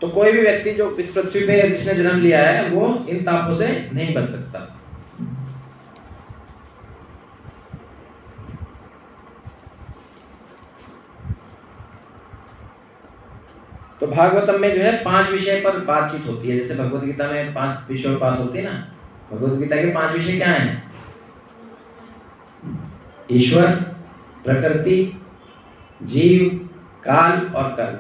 तो कोई भी व्यक्ति जो इस पृथ्वी पे जिसने जन्म लिया है वो इन तापों से नहीं बच सकता। तो भागवतम में जो है 5 विषय पर बातचीत होती है। जैसे भगवत गीता में 5 विषयों पर बात होती है ना। भगवत गीता के 5 विषय क्या हैं? ईश्वर, प्रकृति, जीव, काल और कर्म।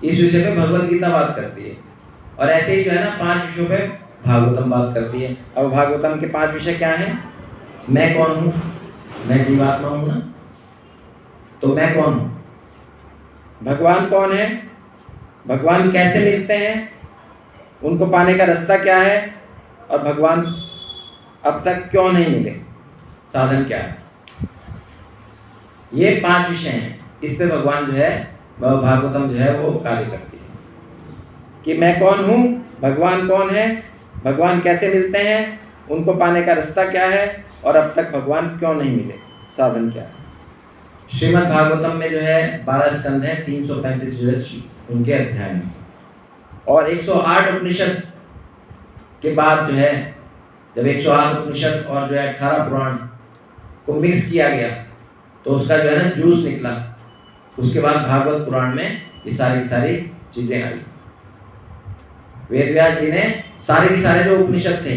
इस विषय पे भगवत गीता बात करती है। और ऐसे ही जो है ना 5 विषयों पे भागवतम बात करती है। अब भागवतम के 5 विषय क्या हैं? मैं कौन हूँ? मैं जीवात्मा हूँ ना, तो मैं कौन हूँ? भगवान कौन है? भगवान कैसे मिलते हैं? उनको पाने का रास्ता क्या है? और भगवान अब तक क्यों नहीं मिले? साधन क्या है? ये 5 विषय हैं। इस पे भगवान जो है भागवतम जो है वो कार्य करती है कि मैं कौन हूँ, भगवान कौन है, भगवान कैसे मिलते हैं, उनको पाने का रास्ता क्या है, और अब तक भगवान क्यों नहीं मिले, साधन क्या है। श्रीमद् भागवतम में जो है 12 स्कंद हैं, 335 जो है उनके अध्याय हैं। और 108 उपनिषद के बाद जो है, जब 108 उपनिषद और जो है 18 पुराण को मिक्स किया गया तो उसका जो है ना जूस निकला। उसके बाद भागवत पुराण में ये सारी की सारी चीजें आई। वेद व्यास जी ने सारे के सारे जो उपनिषद थे,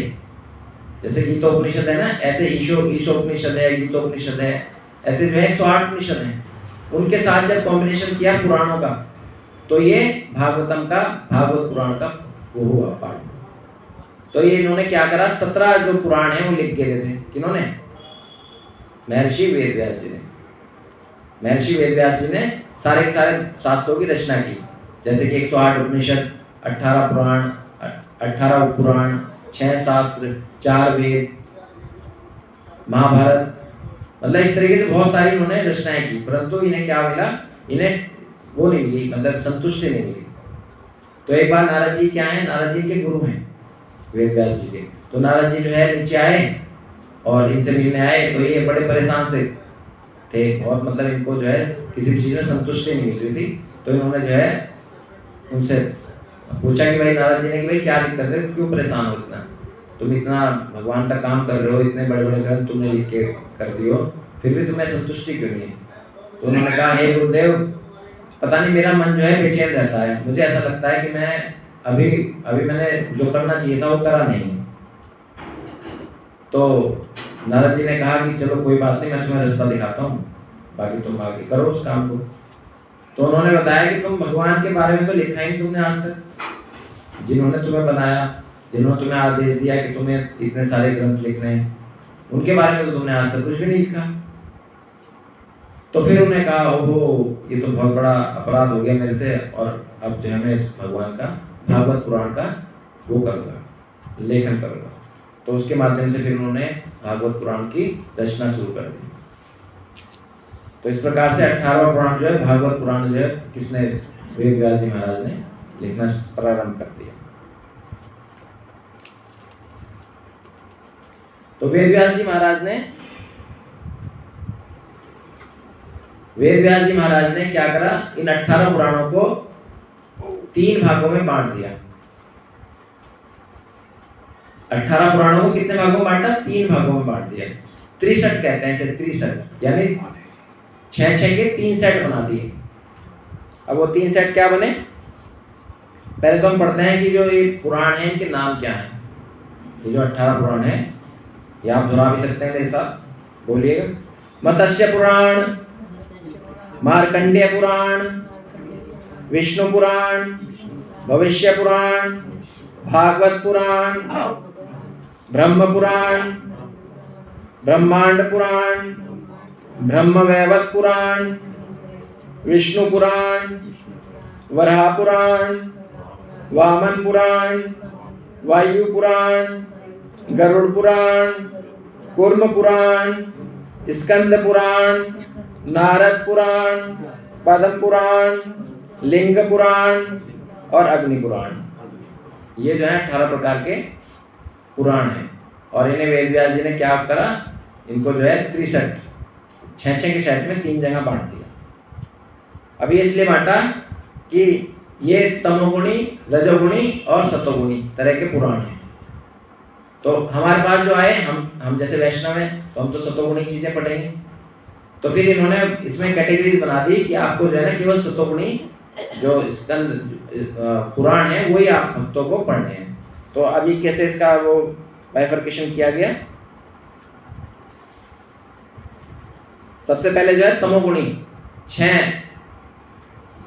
जैसे गीतोपनिषद है ना, ऐसे ईशोपनिषद है, गीतोपनिषद है, ऐसे जो है 108 उपनिषद हैं, उनके साथ जब कॉम्बिनेशन किया पुराणों का तो ये भागवतम का, भागवत पुराण का वो हुआ पार्ट। तो ये इन्होंने क्या करा, 17 जो पुराण है वो लिख के गए थे। किन्होंने? महर्षि वेद व्यास जी ने। महर्षि वेद व्यास जी ने सारे के सारे शास्त्रों की रचना की। जैसे कि 108 उपनिषद, 18 पुराण, 18 उपपुराण, 6 शास्त्र, 4 वेद, महाभारत, मतलब इस तरीके से बहुत सारी उन्होंने रचनाएं की। परंतु इन्हें क्या मिला? इन्हें वो नहीं मिली, मतलब संतुष्टि नहीं मिली। तो एक बार नारद जी क्या है, नारद जी के गुरु हैं वेद व्यास जी के। तो नारद जी जो है नीचे आए और इनसे मिलने आए। तो ये बड़े परेशान से थे बहुत, मतलब इनको जो है किसी भी चीज़ में संतुष्टि नहीं मिल रही थी। तो इन्होंने जो है उनसे पूछा कि भाई, नारद जी ने कि भाई क्या दिक्कत है, क्यों परेशान हो इतना? तुम इतना भगवान का काम कर रहे हो, इतने बड़े बड़े ग्रंथ तुमने लिख के कर दियो, फिर भी तुम्हें संतुष्टि क्यों नहीं है? तो उन्होंने कहा, हे गुरुदेव, पता नहीं मेरा मन जो है बेचैन रहता है। मुझे ऐसा लगता है कि मैं अभी मैंने जो करना चाहिए था वो करा नहीं। तो नारद जी ने कहा कि चलो कोई बात नहीं, मैं तुम्हें रास्ता दिखाता हूँ, बाकी तुम आगे करो उस काम को। तो उन्होंने बताया कि तुम भगवान के बारे में तो लिखा ही नहीं तुमने आज तक। जिन्होंने तुम्हें बनाया, जिन्होंने तुम्हें आदेश दिया कि तुम्हें इतने सारे ग्रंथ लिखने हैं, उनके बारे में तो तुमने आज तक कुछ भी नहीं लिखा। तो फिर उन्होंने कहा, ओहो, ये तो बहुत बड़ा अपराध हो गया मेरे से, और अब जो है मैं इस भगवान का, भागवत पुराण का वो करूँगा, लेखन करूँगा। तो उसके माध्यम से फिर उन्होंने भागवत पुराण की रचना शुरू कर दी। तो इस प्रकार से 18वां पुराण जो है, भागवत पुराण जो है, किसने? वेद व्यास जी महाराज ने लिखना प्रारंभ कर दिया। तो वेद व्यास जी महाराज ने क्या करा, इन 18 पुराणों को 3 भागों में बांट दिया। 18 पुराणों को कितने भागों में बांटा? 3 भागों में बांट दिया। 63 कहते हैं इसे, 63, यानी 6 के 3 सेट बना दिए। अब वो 3 सेट क्या बने? पहले तो हम पढ़ते हैं कि जो ये पुराण है इनके नाम क्या हैं। ये जो 18 पुराण है, ये आप दोहरा भी सकते हैं मेरे साथ, बोलिएगा। मत्स्य पुराण, मार्कंडेय पुराण, विष्णु पुराण, भविष्य पुराण, भागवत पुराण, ब्रह्म पुराण, ब्रह्मांड पुराण, ब्रह्मवैवर्त पुराण, विष्णु पुराण, वराह पुराण, वामन पुराण, वायु पुराण, गरुड़ पुराण, कूर्म पुराण, स्कंद पुराण, नारद पुराण, पद्म पुराण, लिंग पुराण और अग्नि पुराण। ये जो है 18 प्रकार के पुराण हैं। और इन्हें वेद व्यास जी ने क्या करा, इनको जो है 63 6 के सेट में 3 जगह बांट दिया। अब ये इसलिए बांटा कि ये तमोगुणी, रजोगुणी और सतोगुणी तरह के पुराण हैं। तो हमारे पास जो आए, हम जैसे वैष्णव हैं तो हम तो सतोगुणी चीज़ें पढ़ेंगे। तो फिर इन्होंने इसमें कैटेगरीज बना दी कि आपको जो है ना केवल सतोगुणी जो स्कंद पुराण है वही आप भक्तों को पढ़ने हैं। तो अभी कैसे इसका वो बाइफर्केशन किया गया। सबसे पहले जो है तमोगुणी 6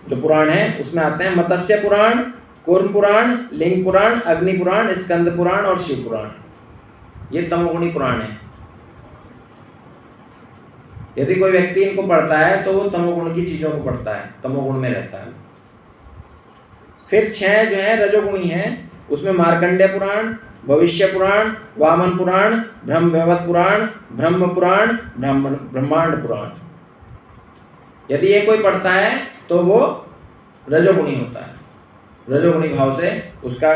जो पुराण है उसमें आते हैं मत्स्य पुराण, कूर्म पुराण, लिंग पुराण, अग्नि पुराण, स्कंद पुराण और शिव पुराण। ये तमोगुणी पुराण है। यदि कोई व्यक्ति इनको पढ़ता है तो वो तमोगुण की चीजों को पढ़ता है, तमोगुण में रहता है। फिर 6 जो है रजोगुणी हैं, उसमें मार्कंडेय पुराण, भविष्य पुराण, वामन पुराण, ब्रह्मवैवर्त पुराण, ब्रह्म पुराण, ब्रह्मांड पुराण। यदि ये कोई पढ़ता है तो वो रजोगुणी होता है। रजोगुणी भाव से उसका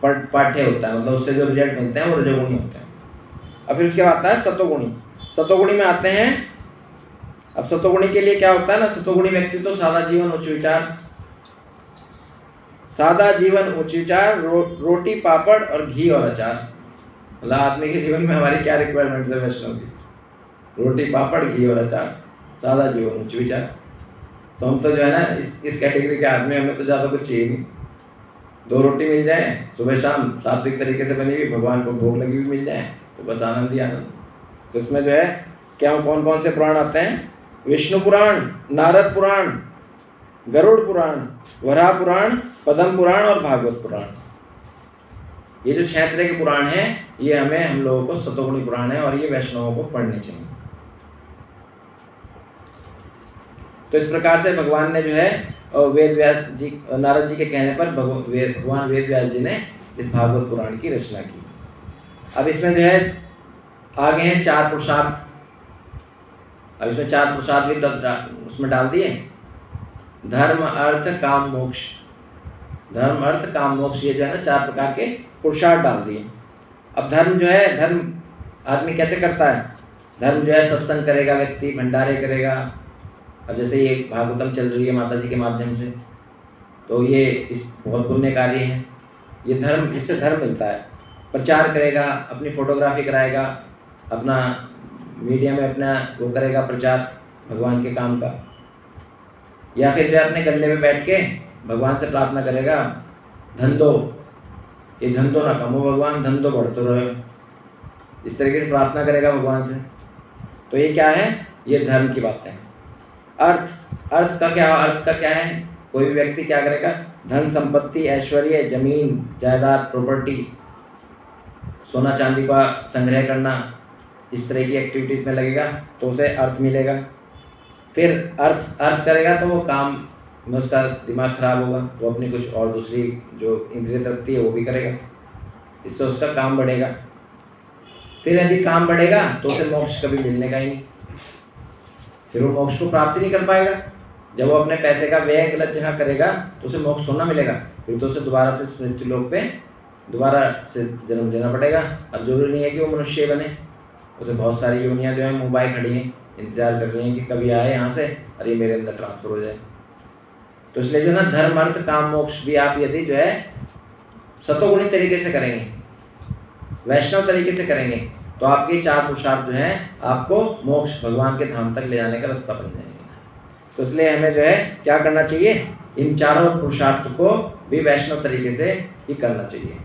पाठ्य होता है, मतलब उससे जो रिजल्ट मिलते हैं वो रजोगुणी होते हैं। अब फिर उसके बाद आता है सतोगुणी। सतोगुणी में आते हैं, अब सतोगुणी के लिए क्या होता है ना, सतोगुणी व्यक्ति तो सादा जीवन उच्च विचार, सादा जीवन उच्च विचार, रोटी पापड़ और घी और अचार। मतलब आदमी के जीवन में हमारी क्या रिक्वायरमेंट है वैष्णव की, रोटी पापड़ घी और अचार, सादा जीवन उच्च विचार। तो हम तो जो है ना इस कैटेगरी के आदमी, हमें तो ज़्यादा कुछ चाहिए नहीं। 2 रोटी मिल जाए सुबह शाम सात्विक तरीके से बनी हुई, भगवान को भोग लगी हुई मिल जाए तो बस आनंद ही आनंद। तो इसमें जो है क्या कौन कौन से पुराण आते हैं, विष्णु पुराण, नारद पुराण, गरुड़ पुराण, वराह पुराण, पद्म पुराण और भागवत पुराण। ये जो 6 तरह के पुराण हैं ये हम लोगों को सतोगुणी पुराण है और ये वैष्णवों को पढ़ने चाहिए। तो इस प्रकार से भगवान ने जो है वेद व्यास जी, नारद जी के कहने पर भगवान वेद व्यास जी ने इस भागवत पुराण की रचना की। अब इसमें जो है आगे हैं 4 पुरुषार्थ। अब इसमें 4 पुरुषार्थ भी उसमें डाल दिए, धर्म अर्थ काम मोक्ष। धर्म अर्थ काम मोक्ष, ये जो है ना 4 प्रकार के पुरुषार्थ डाल दिए। अब धर्म जो है, धर्म आदमी कैसे करता है, धर्म जो है सत्संग करेगा व्यक्ति, भंडारे करेगा। अब जैसे ये भागवतम चल रही है माता जी के माध्यम से, तो ये इस बहुत पुण्य कार्य है। ये धर्म, इससे धर्म मिलता है। प्रचार करेगा, अपनी फोटोग्राफी कराएगा, अपना मीडिया में अपना वो करेगा प्रचार भगवान के काम का। या फिर जो अपने गले में बैठ के भगवान से प्रार्थना करेगा, धन दो, ये धन दो ना कम हो भगवान, धन दो बढ़ते रहो, इस तरीके से प्रार्थना करेगा भगवान से। तो ये क्या है, ये धर्म की बात है। अर्थ का क्या है, कोई भी व्यक्ति क्या करेगा, धन संपत्ति, ऐश्वर्य, जमीन जायदाद, प्रॉपर्टी, सोना चांदी का संग्रह करना, इस तरह की एक्टिविटीज़ में लगेगा तो उसे अर्थ मिलेगा। फिर अर्थ करेगा तो वो काम में उसका दिमाग खराब होगा, वो अपनी कुछ और दूसरी जो इंद्रिय तृप्ति है वो भी करेगा, इससे उसका काम बढ़ेगा। फिर यदि काम बढ़ेगा तो उसे मोक्ष कभी मिलने का ही नहीं, फिर वो मोक्ष को प्राप्ति नहीं कर पाएगा। जब वो अपने पैसे का व्यय गलत जगह करेगा तो उसे मोक्ष थोड़ा मिलेगा, फिर तो उसे दोबारा से मृत्यु लोक पे दोबारा से जन्म लेना पड़ेगा। अब जरूरी नहीं है कि वो मनुष्य बने, उसे बहुत सारी योनियाँ जो है मुँह बाई खड़ी हैं, इंतजार कर रही हैं कि कभी आए यहाँ से और ये मेरे अंदर ट्रांसफर हो जाए। तो इसलिए जो है ना धर्म अर्थ काम मोक्ष भी आप यदि जो है सतोगुणी तरीके से करेंगे, वैष्णव तरीके से करेंगे, तो आपके 4 पुरुषार्थ जो हैं आपको मोक्ष भगवान के धाम तक ले जाने का रास्ता बन जाएंगे। तो इसलिए हमें जो है क्या करना चाहिए, इन 4 पुरुषार्थ को भी वैष्णव तरीके से ही करना चाहिए।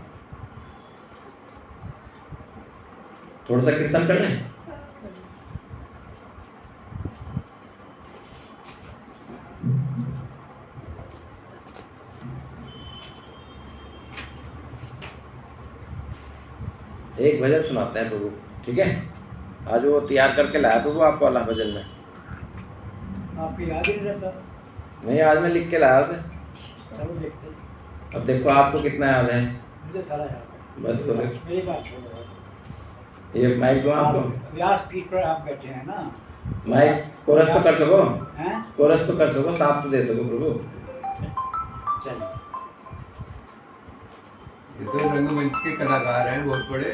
थोड़ा सा कीर्तन कर लें। एक भजन सुनाते हैं प्रभु, ठीक है। आज वो तैयार करके लाया प्रभु आपको वाला भजन में, आपको याद ही नहीं रहता? नहीं, आज मैं लिख के लाया उसे। चलो देखते हैं। अब देखो आपको कितना याद है। मुझे सारा याद है। बस तो फिर मेरी बात छोड़ो। ये माइक दो आपको। व्यास पीठ पर आप बैठे हैं ना, माइक कोरस तो कर सको, हैं? कोरस तो कर सको, साथ तो दे सको प्रभु। चलिए। ये तो रंगमंच के कलाकार हैं बहुत बड़े।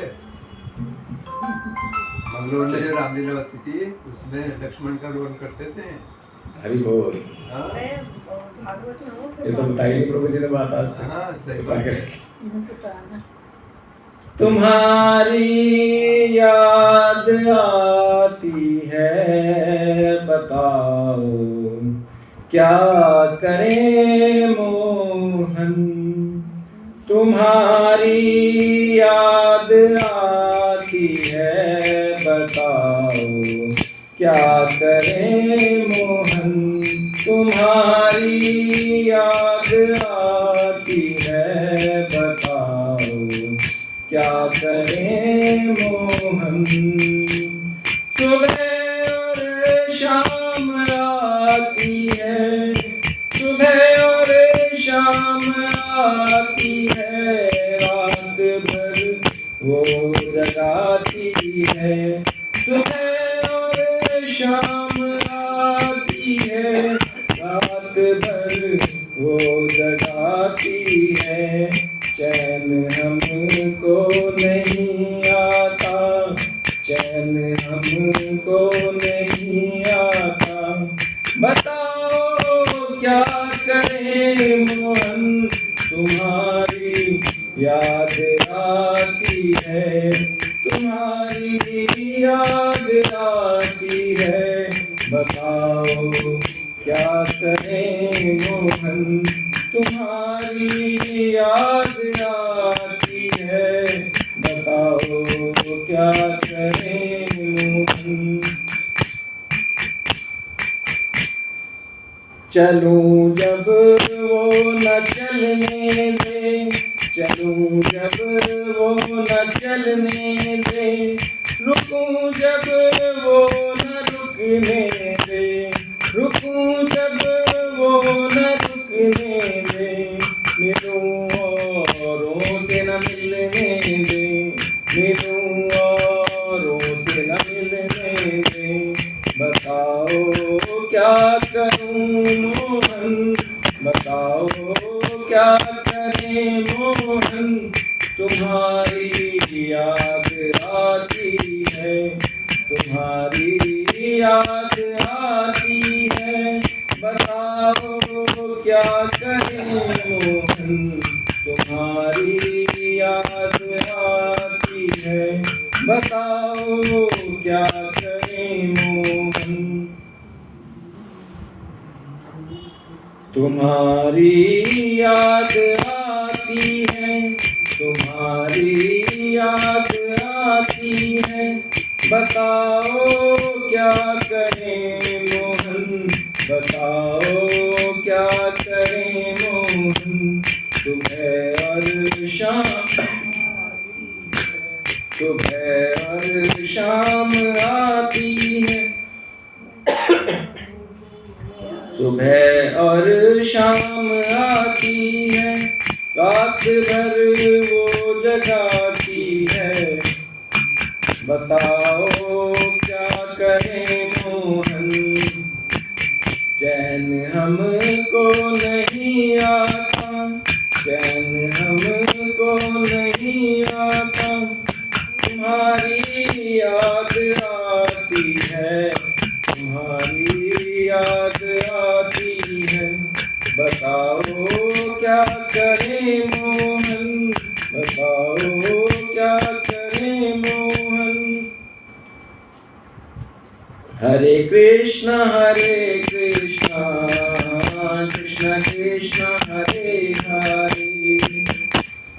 मंगलोर में जो रामलीला होती थी उसमें लक्ष्मण का रोल करते थे हरि बोल। हाँ मैं भागवत में हूँ ये तो बताई नहीं प्रभु जी ने बात आज तक। हाँ, सही छुपा बात के है। रखी। मुझे तो आना तुम्हारी याद आती है, बताओ क्या करें मोहन। तुम्हारी याद आती है, बताओ क्या करें मोहन। तुम्हारी याद आती है, बताओ क्या करें मोहन। सुबह और शाम आती है, सुबह और शाम आती है, रात भर वो जगाती है। सुबह और शाम आती है, रात भर वो जगाती है। चैन हमको नहीं आता, चैन हमको नहीं आता, बताओ क्या करें मोहन। तुम्हारी याद आती है, तुम्हारी याद आती है, बताओ क्या करें मोहन। तुम्हारी याद आती है, बताओ क्या करें मोहन। चलूं जब वो न चलने दे, चलूं जब वो न चलने दे, रुकूं जब वो न रुकने दे, रुकूं जब वो न रुकने दे, मिलूं औरों से न मिलने दे, मिलूं औरों से न मिलने दे, बताओ क्या करूं मोहन, बताओ क्या करें मोहन। तुम्हारी याद आती है, तुम्हारी याद आती है, बताओ क्या करें मोहन। तुम्हारी याद आती है, बताओ क्या करें मोहन। तुम्हारी याद आती है, तुम्हारी याद आती है, बताओ क्या करें मोहन, बताओ क्या करें मोहन। सुबह और शाम, सुबह और शाम आती है, सुबह और शाम आती है, रात भर वो जगाती है, बताओ क्या करें मोहन। चैन हमको नहीं आता, चैन हमको नहीं आता, तुम्हारी याद आती है, तुम्हारी याद आती है, बताओ क्या करें मोहन, बताओ क्या करें मोहन। हरे कृष्णा कृष्णा कृष्ण हरे हरे,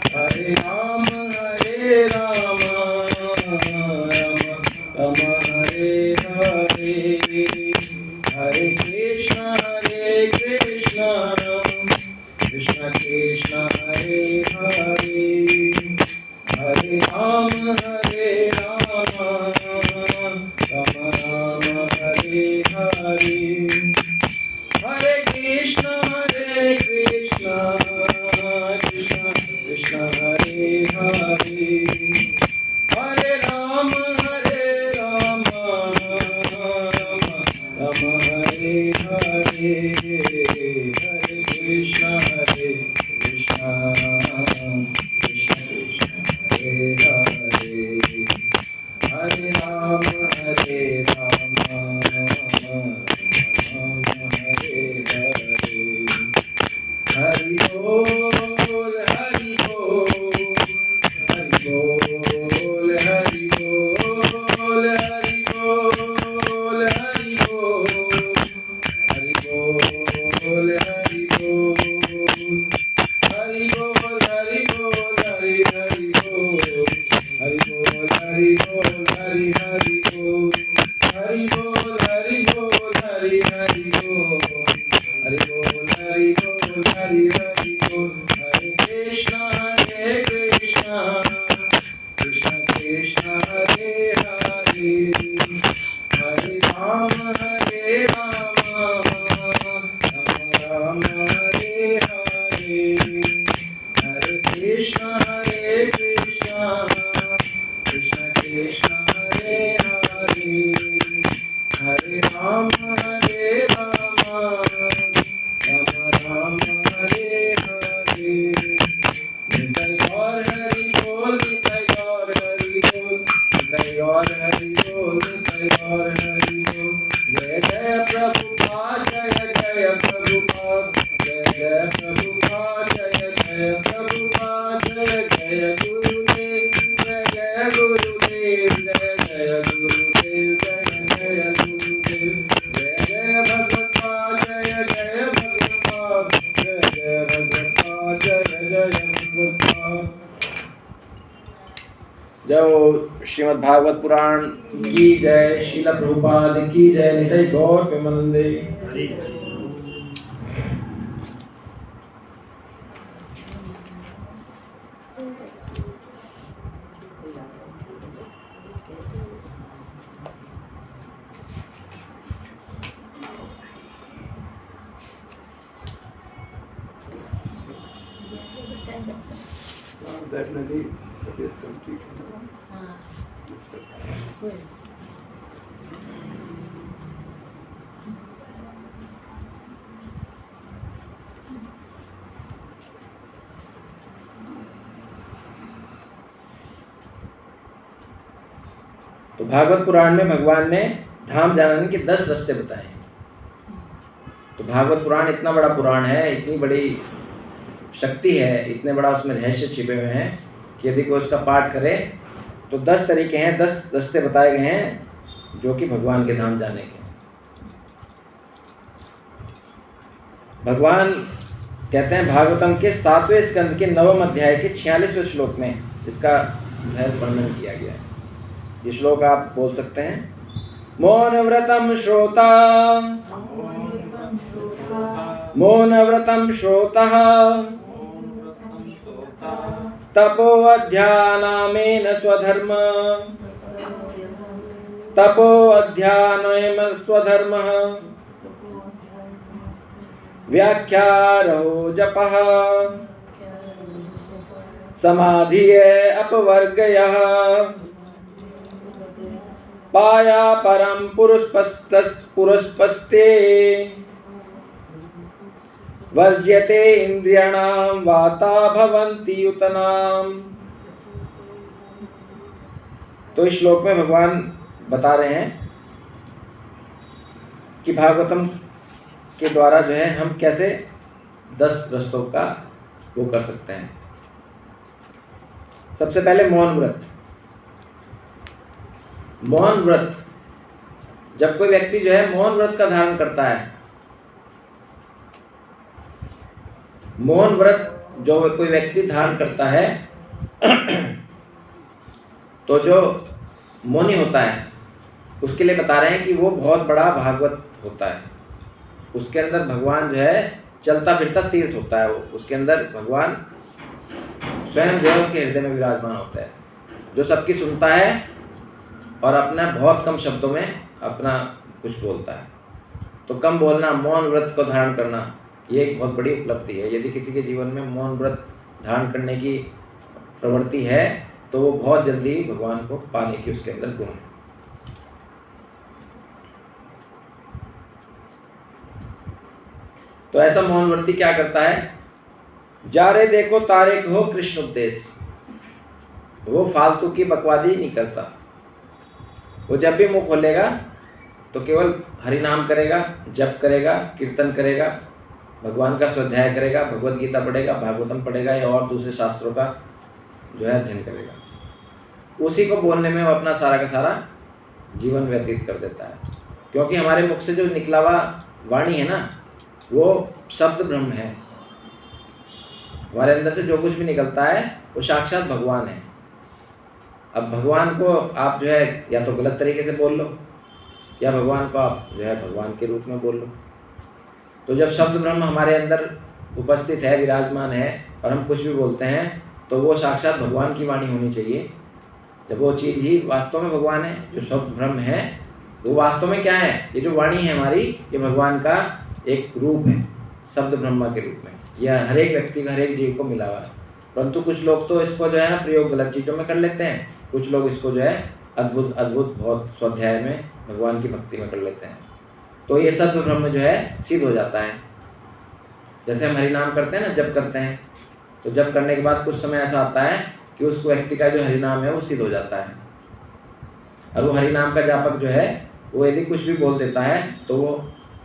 हरे राम राम राम हरे हरे, हरे कृष्णा कृष्ण कृष्ण हरे हरे, हरे राम राम राम हरे हरे, हरे कृष्ण कृष्ण कृष्ण हरे हरे, हरे राम राम हरे हरे, हरे कृष्ण कृष्ण कृष्ण हरे हरे, हरे राम राम राम हरि बोल हरि बोल हरि बोल हरि बोल हरि बोल हरि बोल हरि बोल हरि बोल हरि बोल हरि हरि बोल हरि बोल हरि बोल हरि हरि बोल हरि बोल हरि बोल हरि हरि बोल हरि बोल हरि बोल हरि हरि बोल हरे कृष्णा कृष्ण कृष्ण हरे हरे हरे राम राम हरे हरे हरे कृष्ण कृष्ण कृष्ण हरे हरे हरे राम राम हरे हरे निताई गौर हरि बोल निताई गौर हरि बोल निताई गौर हरि बोल निताई गौर हरि बोल जय जय प्रभुपाद जय जय प्रभुपाद जय जय प्रभुपाद जय जय प्रभुपाद जय जय गुरुदेव जय जय गुरुदेव जय जय गुरुदेव जय जय गुरुदेव जय जय भगवत्पाद जय जय भगवत्पाद जय जय भगवत्पाद जय जय भगवत्पाद। जय श्रीमद् भागवत पुराण की जय, श्रील प्रभुपाद की जय, निताई गौर प्रेमानंदे। नदी तबीयत कम ठीक है। हाँ तो भागवत पुराण में भगवान ने धाम जाने के 10 रास्ते बताए। तो भागवत पुराण इतना बड़ा पुराण है, इतनी बड़ी शक्ति है, इतने बड़ा उसमें रहस्य छिपे हुए हैं कि यदि कोई उसका पाठ करे तो 10 तरीके हैं, 10 रास्ते बताए गए हैं जो कि भगवान के धाम जाने के। भगवान कहते हैं भागवतम के 7वें स्कंद के 9वें अध्याय के 46वें श्लोक में इसका वर्णन किया गया है। ये श्लोक आप बोल सकते हैं। मौनव्रतम श्रोता मौनव्रतम श्रोतः तपोऽध्यानामेन स्वधर्म तपोऽध्यानमेन स्वधर्मः व्याख्यारो जपः समाधिये अपवर्गयः पाया परम पुरुषपस्ते वर्ज्यते इंद्रियाणां वाता भवन्ति युतनाम्। तो इस श्लोक में भगवान बता रहे हैं कि भागवतम के द्वारा जो है हम कैसे 10 रास्तों का वो कर सकते हैं। सबसे पहले मौन व्रत। मौन व्रत, जब कोई व्यक्ति जो है मौन व्रत का धारण करता है, मौन व्रत जो कोई व्यक्ति धारण करता है तो जो मौनी होता है उसके लिए बता रहे हैं कि वो बहुत बड़ा भागवत होता है। उसके अंदर भगवान जो है चलता फिरता तीर्थ होता है। वो उसके अंदर भगवान स्वयं जो है उसके हृदय में विराजमान होता है, जो सबकी सुनता है और अपना बहुत कम शब्दों में अपना कुछ बोलता है। तो कम बोलना, मौन व्रत को धारण करना, ये एक बहुत बड़ी उपलब्धि है। यदि किसी के जीवन में मौन व्रत धारण करने की प्रवृत्ति है तो वो बहुत जल्दी भगवान को पाने की उसके अंदर गुण है। तो ऐसा मौन व्रती क्या करता है? जा रे देखो तारे को कृष्ण उपदेश। वो फालतू की बकवादी नहीं करता। वो जब भी मुंह खोलेगा तो केवल हरि नाम करेगा, जप करेगा, कीर्तन करेगा भगवान का स्वाध्याय करेगा, भगवत गीता पढ़ेगा, भागवतम पढ़ेगा या और दूसरे शास्त्रों का जो है अध्ययन करेगा, उसी को बोलने में वो अपना सारा का सारा जीवन व्यतीत कर देता है। क्योंकि हमारे मुख से जो निकला हुआ वाणी है ना, वो शब्द ब्रह्म है। हमारे अंदर से जो कुछ भी निकलता है वो साक्षात भगवान है। अब भगवान को आप जो है या तो गलत तरीके से बोल लो, या भगवान को आप जो है भगवान के रूप में बोल लो। तो जब शब्द ब्रह्म हमारे अंदर उपस्थित है, विराजमान है, और हम कुछ भी बोलते हैं तो वो साक्षात भगवान की वाणी होनी चाहिए। जब वो चीज़ ही वास्तव में भगवान है, जो शब्द ब्रह्म है, वो वास्तव में क्या है? ये जो वाणी है हमारी, ये भगवान का एक रूप है, शब्द ब्रह्मा के रूप में। यह हर एक व्यक्ति का, हर एक जीव को मिला हुआ है। परंतु कुछ लोग तो इसको जो है ना प्रयोग गलत चीज़ों में कर लेते हैं, कुछ लोग इसको जो है अद्भुत अद्भुत बहुत स्वाध्याय में भगवान की भक्ति में कर लेते हैं। तो ये शब्द ब्रह्म जो है सिद्ध हो जाता है। जैसे हम हरिनाम करते हैं ना, जप करते हैं, तो जप करने के बाद कुछ समय ऐसा आता है कि उस व्यक्ति का जो हरिनाम है वो सिद्ध हो जाता है। और वो हरिनाम का जापक जो है वो यदि कुछ भी बोल देता है तो वो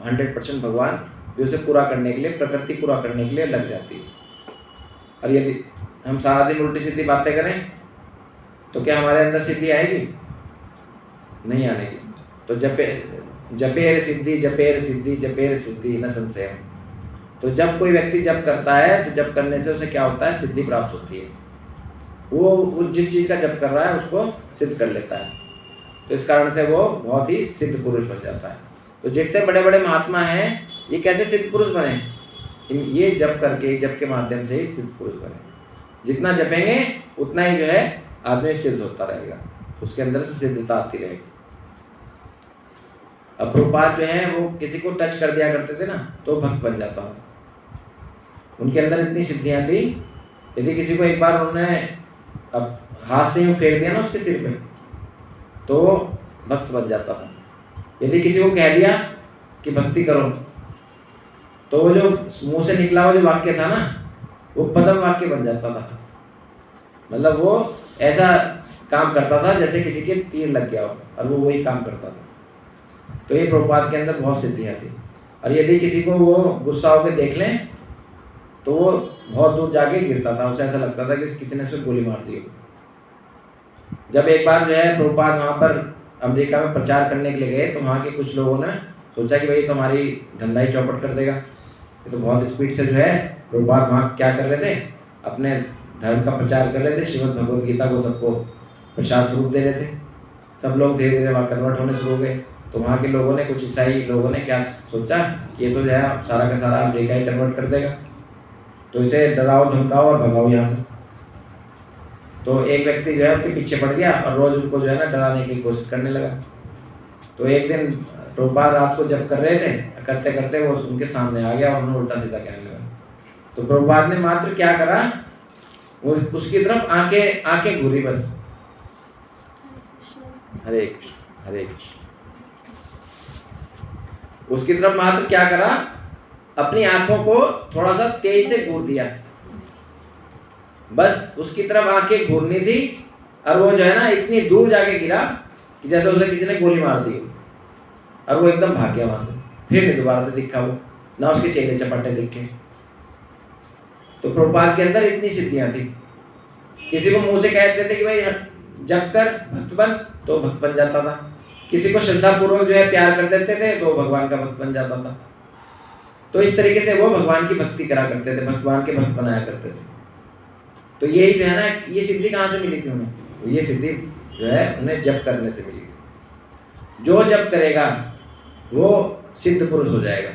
100% भगवान भी उसे पूरा करने के लिए, प्रकृति पूरा करने के लिए लग जाती है। और यदि हम सारा दिन उल्टी सीधी बातें करें तो क्या हमारे अंदर सिद्धि आएगी? नहीं आने की। तो जपेर सिद्धि, जपेर सिद्धि, जपेर सिद्धि न संशय। तो जब कोई व्यक्ति जप करता है तो जप करने से उसे क्या होता है? सिद्धि प्राप्त होती है। वो जिस चीज़ का जप कर रहा है उसको सिद्ध कर लेता है। तो इस कारण से वो बहुत ही सिद्ध पुरुष बन जाता है। तो जितने बड़े बड़े महात्मा हैं ये कैसे सिद्ध पुरुष बने? ये जप करके, जप के माध्यम से ही सिद्ध पुरुष बने। जितना जपेंगे उतना ही जो है आदमी सिद्ध होता रहेगा, उसके अंदर से सिद्धता आती रहेगी। अब प्रभुपाद जो है वो किसी को टच कर दिया करते थे ना तो भक्त बन जाता हूँ। उनके अंदर इतनी सिद्धियाँ थी, यदि किसी को एक बार उन्होंने अब हाथ से यूँ फेंक दिया ना उसके सिर पे तो भक्त बन जाता था। यदि किसी को कह दिया कि भक्ति करो तो वो जो मुंह से निकला हुआ जो वाक्य था ना वो पदम वाक्य बन जाता था। मतलब वो ऐसा काम करता था जैसे किसी के तीर लग गया हो और वो वही काम करता था। तो ये प्रभुपाद के अंदर बहुत सिद्धियाँ थी। और यदि किसी को वो गुस्सा होकर देख लें तो वो बहुत दूर जाके गिरता था, उसे ऐसा लगता था कि किसी ने उसे गोली मार दी हो। जब एक बार जो है प्रभुपाद वहाँ पर अमेरिका में प्रचार करने के लिए गए तो वहाँ के कुछ लोगों ने सोचा कि भाई तुम्हारी धंधा ही चौपट कर देगा। ये तो बहुत स्पीड से जो है प्रभुपाद वहाँ क्या कर रहे थे, अपने धर्म का प्रचार कर रहे थे, श्रीमद् भगवद गीता को सबको प्रसाद स्वरूप दे रहे थे। सब लोग धीरे धीरे वहाँ कन्वर्ट होने शुरू हो गए। तो वहाँ के लोगों ने, कुछ ईसाई लोगों ने क्या सोचा कि ये तो जो है सारा का सारा अमेरिका ही कन्वर्ट कर देगा, तो इसे डराओ धमकाओ और भगाओ यहाँ से। तो एक व्यक्ति जो है उनके पीछे पड़ गया और रोज़ उनको जो है ना डराने की कोशिश करने लगा। तो एक दिन प्रभुपाद रात को जब कर रहे थे, करते करते वो उनके सामने आ गया और उन्हें उल्टा सीधा कहने लगा। तो प्रभुपाद ने मात्र क्या करा, वो उसकी तरफ आंखें घूरी बस। हरे कृष्ण हरे कृष्ण। उसकी तरफ मात्र क्या करा, अपनी आंखों को थोड़ा सा तेज से घूर दिया। बस उसकी तरफ आंखें घूरनी थी और वो जो है ना इतनी दूर जाके गिरा कि जैसे उसे किसी ने गोली मार दी हो। और वो एकदम भाग गया वहां से, फिर नहीं दोबारा से दिखा वो, ना उसके चेहरे चपाटे दिखे। तो प्रभुपाद के अंदर इतनी सिद्धियां थी। किसी को मुंह से कहते थे कि भाई जप कर भक्त बन, तो भक्त बन जाता था। किसी को श्रद्धापूर्वक जो है प्यार कर देते थे तो भगवान का भक्त बन जाता था। तो इस तरीके से वो भगवान की भक्ति करा करते थे, भगवान के भक्त बनाया करते थे। तो यही जो है ना, ये सिद्धि कहाँ से मिली थी उन्हें? ये सिद्धि जो है उन्हें जप करने से मिली थी। जो जप करेगा वो सिद्ध पुरुष हो जाएगा।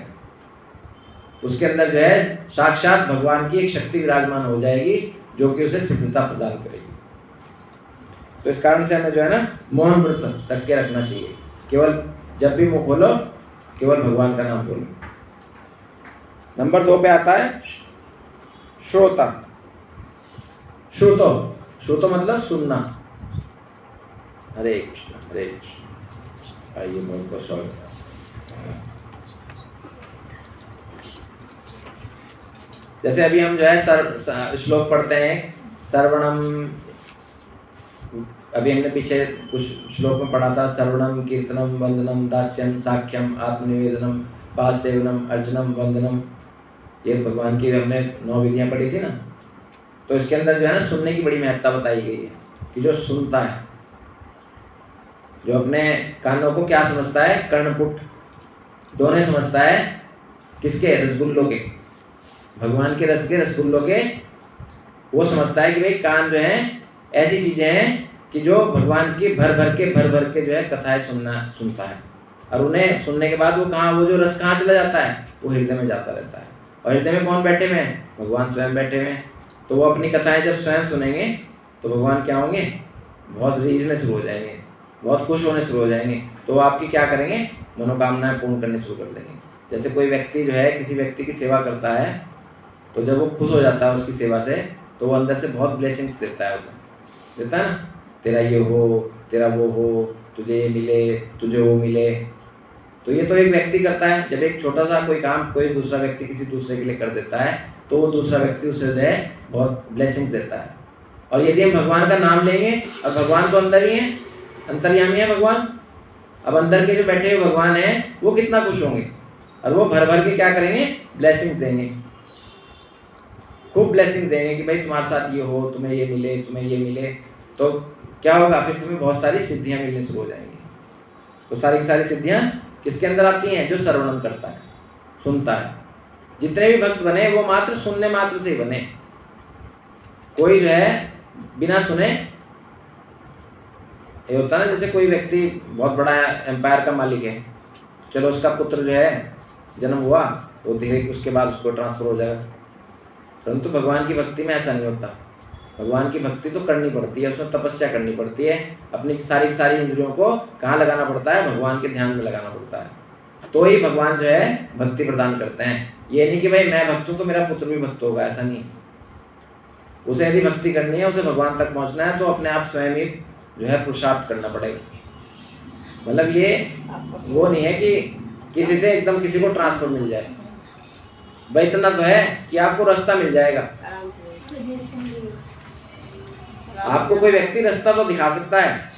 उसके अंदर जो है साक्षात भगवान की एक शक्ति विराजमान हो जाएगी जो कि उसे सिद्धता प्रदान करेगी। तो इस कारण से हमें जो है ना मौन व्रत रख के रखना चाहिए। केवल जब भी मुँह खोलो केवल भगवान का नाम बोलो। नंबर 2 पे आता है श्रोता। श्रोतो मतलब सुनना। हरे कृष्ण हरे कृष्ण। आइए बहुत बहुत स्वागत। जैसे अभी हम जो है श्लोक पढ़ते हैं श्रवणम, अभी हमने पीछे कुछ श्लोक में पढ़ा था, श्रवणम कीर्तनम वंदनम दास्यम साख्यम आत्मनिवेदनम पाद सेवनम अर्चनम वंदनम। ये भगवान की हमने 9 विधियाँ पढ़ी थी ना, तो इसके अंदर जो है ना सुनने की बड़ी महत्ता बताई गई है कि जो सुनता है, जो अपने कानों को क्या समझता है, कर्णपुट दोने समझता है, किसके, रसगुल्लों के, भगवान के रस के, रसगुल्लों के, वो समझता है कि भाई कान जो है ऐसी चीज़ें हैं कि जो भगवान की भर भर के जो है कथाएं सुनता है, और उन्हें सुनने के बाद वो कहाँ, वो जो रस कहाँ चला जाता है, वो हृदय में जाता रहता है। और हृदय में कौन बैठे हुए हैं, भगवान स्वयं बैठे हुए हैं। तो वो अपनी कथाएं जब स्वयं सुनेंगे तो भगवान क्या होंगे, बहुत रीझने शुरू हो जाएंगे, बहुत खुश होने शुरू हो जाएंगे। तो वो आपकी क्या करेंगे, मनोकामनाएं पूर्ण करनी शुरू कर देंगे। जैसे कोई व्यक्ति जो है किसी व्यक्ति की सेवा करता है, तो जब वो खुश हो जाता है उसकी सेवा से, तो वो अंदर से बहुत ब्लेसिंग्स देता है, उसे देता है ना, तेरा ये हो, तेरा वो हो, तुझे ये मिले, तुझे वो मिले। तो ये तो एक व्यक्ति करता है। जब एक छोटा सा कोई काम कोई दूसरा व्यक्ति किसी दूसरे के लिए कर देता है, तो वो दूसरा व्यक्ति उसे जो है बहुत ब्लेसिंग्स देता है। और यदि हम भगवान का नाम लेंगे, और भगवान तो अंदर ही है, अंतर्यामी है भगवान, अब अंदर के जो बैठे हुए भगवान हैं वो कितना खुश होंगे, और वो भर भर के क्या करेंगे, ब्लेसिंग्स देंगे, खूब ब्लेसिंग देंगे कि भाई तुम्हारे साथ ये हो, तुम्हें ये मिले, तुम्हें ये मिले। तो क्या होगा, फिर तुम्हें बहुत सारी सिद्धियां मिलनी शुरू हो जाएंगी। तो सारी की सारी सिद्धियां किसके अंदर आती हैं, जो श्रवणम करता है, सुनता है। जितने भी भक्त बने वो मात्र सुनने मात्र से ही बने। कोई जो है बिना सुने, ये होता है ना, जैसे कोई व्यक्ति बहुत बड़ा एम्पायर का मालिक है, चलो उसका पुत्र जो है जन्म हुआ, वो धीरे उसके बाद उसको ट्रांसफर हो जाएगा। परंतु भगवान की भक्ति में ऐसा नहीं होता। भगवान की भक्ति तो करनी पड़ती है, उसमें तपस्या करनी पड़ती है, अपनी सारी इंद्रियों को कहाँ लगाना पड़ता है, भगवान के ध्यान में लगाना पड़ता है, तो ही भगवान जो है भक्ति प्रदान करते हैं। ये नहीं कि भाई मैं भक्त हूँ तो मेरा पुत्र भी भक्त होगा, ऐसा नहीं। उसे यदि भक्ति करनी है, उसे भगवान तक पहुँचना है, तो अपने आप स्वयं ही जो है पुरुषार्थ करना पड़ेगा। मतलब ये वो नहीं है कि किसी से एकदम किसी को ट्रांसफर मिल जाए, भाई इतना तो है कि आपको रास्ता मिल जाएगा। आपको कोई व्यक्ति रास्ता तो दिखा सकता है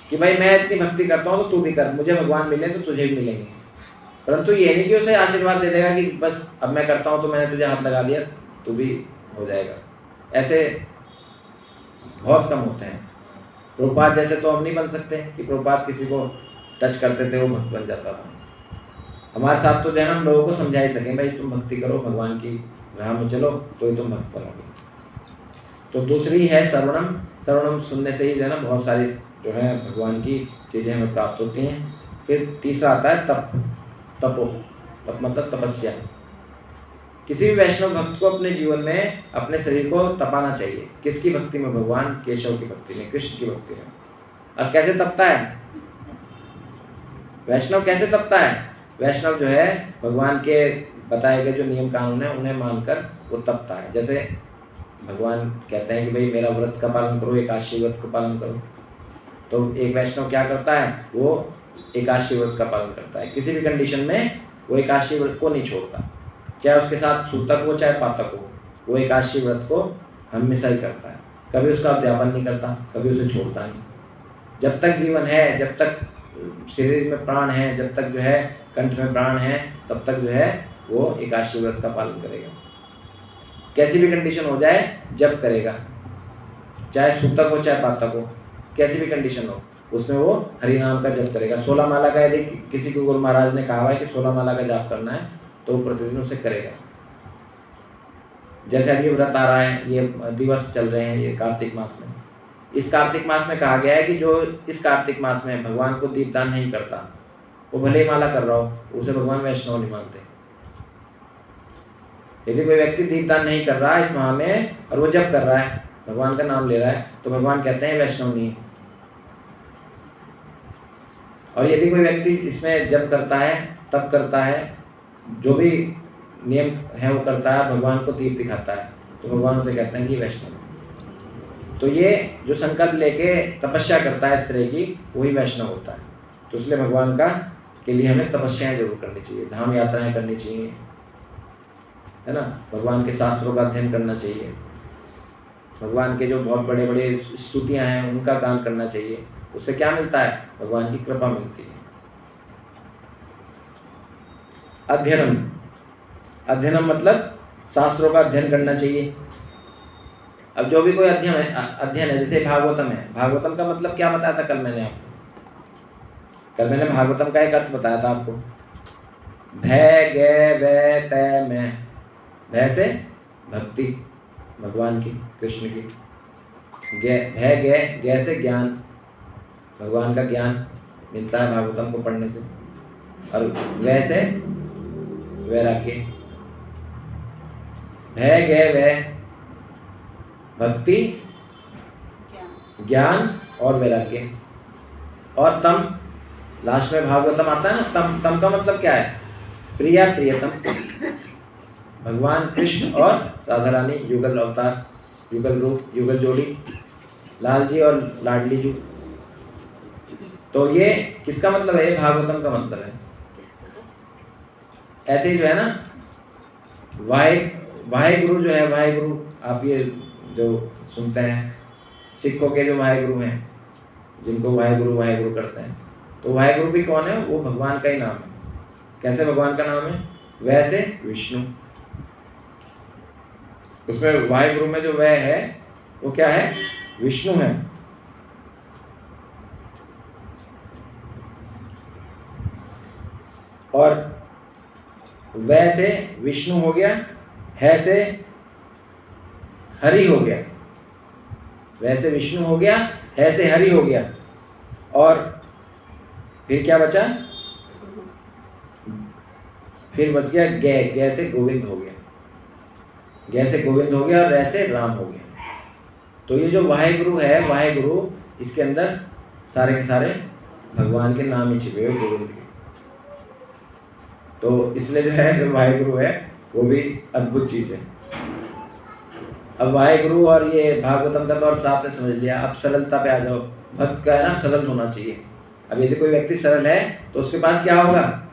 कि भाई मैं इतनी भक्ति करता हूँ तो तू भी कर, मुझे भगवान मिले तो तुझे भी मिलेंगे। परंतु ये नहीं कि उसे आशीर्वाद दे देगा कि बस अब मैं करता हूँ तो मैंने तुझे हाथ लगा दिया, तू भी हो जाएगा। ऐसे बहुत कम होते हैं। प्रभुपाद जैसे तो हम नहीं बन सकते कि प्रभुपाद किसी को टच करते थे वो भक्त बन जाता था। हमारे साथ तो जो है हम लोगों को समझा ही सकें, भाई तुम भक्ति करो, भगवान की राह में चलो, तो ही तुम भक्त बनोगे। तो दूसरी है श्रवणम। श्रवणम सुनने से ही जो है ना बहुत सारी जो है भगवान की चीज़ें हमें प्राप्त होती हैं। फिर तीसरा आता है तप। तपो, तप मतलब तपस्या। किसी भी वैष्णव भक्त को अपने जीवन में अपने शरीर को तपाना चाहिए। किसकी भक्ति में? भगवान केशव की भक्ति में, कृष्ण की भक्ति में। और कैसे तपता है वैष्णव? कैसे तपता है वैष्णव? जो है भगवान के बताए गए जो नियम कानून है उन्हें मानकर वो तपता है। जैसे भगवान कहते हैं कि भाई मेरा व्रत का पालन करो, एकादशी व्रत का पालन करो, तो एक वैष्णव क्या करता है? वो एकादशी व्रत का पालन करता है। किसी भी कंडीशन में वो एकादशी व्रत को नहीं छोड़ता, चाहे उसके साथ सूतक हो चाहे पातक हो, वो एकादशी व्रत को हमेशा ही करता है। कभी उसका अध्यापन नहीं करता, कभी उसे छोड़ता नहीं। जब तक जीवन है, जब तक शरीर में प्राण है, जब तक जो है कंठ में प्राण है, तब तक जो है वो एकादशी व्रत का पालन करेगा। कैसी भी कंडीशन हो जाए जब करेगा, चाहे सूतक हो चाहे पातक हो, कैसी भी कंडीशन हो, उसमें वो हरि नाम का जप करेगा। 16 माला का यदि किसी को गुरु महाराज ने कहा है कि 16 माला का जाप करना है तो प्रतिदिन उसे करेगा। जैसे अभी व्रत आ रहा है, ये दिवस चल रहे हैं ये कार्तिक मास में। इस कार्तिक मास में कहा गया है कि जो इस कार्तिक मास में भगवान को दीपदान नहीं करता, वो भले ही माला कर रहा हो, उसे भगवान वैष्णव नहीं मानते। यदि कोई व्यक्ति दीपदान नहीं कर रहा है इस माह में और वो जप कर रहा है, भगवान का नाम ले रहा है, तो भगवान कहते हैं वैष्णव नहीं है। और यदि कोई व्यक्ति इसमें जप करता है, तप करता है, जो भी नियम है वो करता है, भगवान को दीप दिखाता है, तो भगवान से कहते हैं कि वैष्णव। तो ये जो संकल्प लेके तपस्या करता है इस तरह की, वही वैष्णव होता है। तो इसलिए भगवान का के लिए हमें तपस्याएं जरूर करनी चाहिए, धाम यात्राएं करनी चाहिए, है ना। भगवान के शास्त्रों का अध्ययन करना चाहिए, भगवान के जो बहुत बड़े बड़े स्तुतियाँ हैं उनका गान करना चाहिए। उससे क्या मिलता है? भगवान की कृपा मिलती है। अध्ययनम। अध्ययनम मतलब शास्त्रों का अध्ययन करना चाहिए। अब जो भी कोई अध्ययन है, जैसे भागवतम है, भागवतम का मतलब क्या बताया था कल मैंने आपको? कल मैंने भागवतम का एक अर्थ बताया था आपको। भय गे वै तय मैं। भय से भक्ति भगवान की, कृष्ण की। भय गे से ज्ञान, भगवान का ज्ञान मिलता है भागवतम को पढ़ने से। और वैसे वैराग्य। भय गे वै भक्ति, ज्ञान और वैराग्य। और तम, लास्ट में भागवतम आता है ना, तम का मतलब क्या है? प्रिया प्रियतम। भगवान कृष्ण और राधा रानी युगल अवतार, युगल रूप, युगल जोड़ी, लाल जी और लाडली जी। तो ये किसका मतलब है? ये भागवतम का मतलब है। ऐसे ही जो है ना, वाहेगुरु जो है, वाहेगुरु आप ये जो सुनते हैं, सिखों के जो वाहेगुरु हैं, जिनको वाहेगुरु करते हैं, तो वाहेगुरु भी कौन है? वो भगवान का ही नाम है। कैसे भगवान का नाम है? वैसे विष्णु। उसमें वाहेगुरु में जो वह है वो क्या है? विष्णु है। और वैसे विष्णु हो गया, है से हरि हो गया। वैसे विष्णु हो गया, है से हरि हो गया। और फिर क्या बचा? फिर बच गया गे से गोविंद हो गया। गे से गोविंद हो गया और रै से राम हो गया। तो ये जो वाहेगुरु है, वाहेगुरु, इसके अंदर सारे के सारे भगवान के नाम ही छिपे हुए, गोविंद के। तो इसलिए जो है, जो वाहेगुरु है वो भी अद्भुत चीज़ है। अब वाहेगुरु और ये भागवतम का तो अर्थ आपने समझ लिया। अब सरलता पे आ जाओ। भक्त का है ना, सरल होना चाहिए। अब यदि कोई व्यक्ति सरल है तो उसके पास क्या होगा?